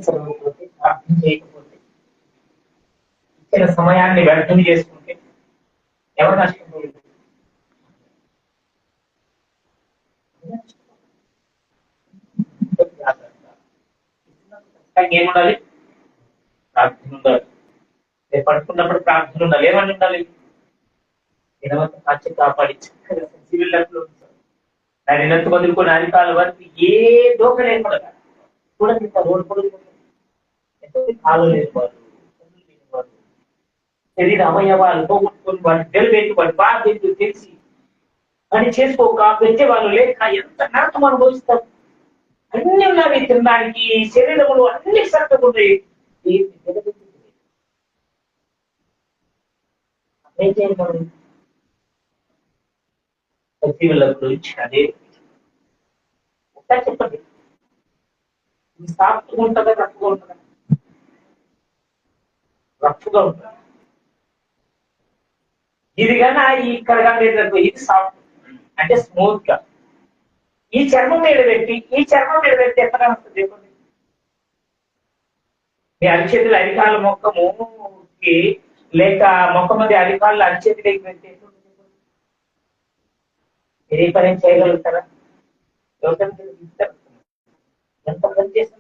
చదవకపోతే, ప్రార్థన చేయకపోతే, ఇచ్చిన సమయాన్ని వ్యర్థం చేసుకుంటే ఎవరు నష్టపోయింది? ఏముండాలి? ప్రార్థన ఉండాలి. రేపు పడుకున్నప్పుడు ప్రార్థన ఉండాలి. ఏమని ఉండాలి? దినవంత కాచి కాపాడి చక్కగా సజీవులకు దాని నెత్తు వదులుకొని అధికారుల వరకు ఏ దోక లేకుండా కూడా రోడ్డు పొడుగు కాలు లేనివారు, శరీర అవయవాలు పోగొట్టుకొని వాటి తెలివేసి వాటి బాధ తెలిసి అని చేసుకోక పెట్టే వాళ్ళు లేక ఎంత నరకం అనుభవిస్తారు. అన్ని ఉన్నవి తినడానికి, శరీరములు అన్ని సత్తకుంటాయి. ఏం చేయాలి మనం? సజీవుల గురించి అదే ఒకసారి చెప్పండి. ఇది సాఫ్ట్గా ఉంటుందా, రఫ్గా ఉంటుందా? రఫ్గా ఉంటుందా? ఇది కానీ ఇక్కడ కానీ ఇది సాఫ్ట్ అంటే స్మూత్ గా. ఈ చర్మం మీద పెట్టి ఎక్కడ వస్తుంది చెప్పండి. మీ అరిచేతులు అరికాల మొక్కముకి లేక మొక్క మధ్య అరికాళ్ళు అరిచేతులకి పెట్టి మీరు ఏ పని చేయగలుగుతారా? ఎవరికైనా ఎంత పని చేసిన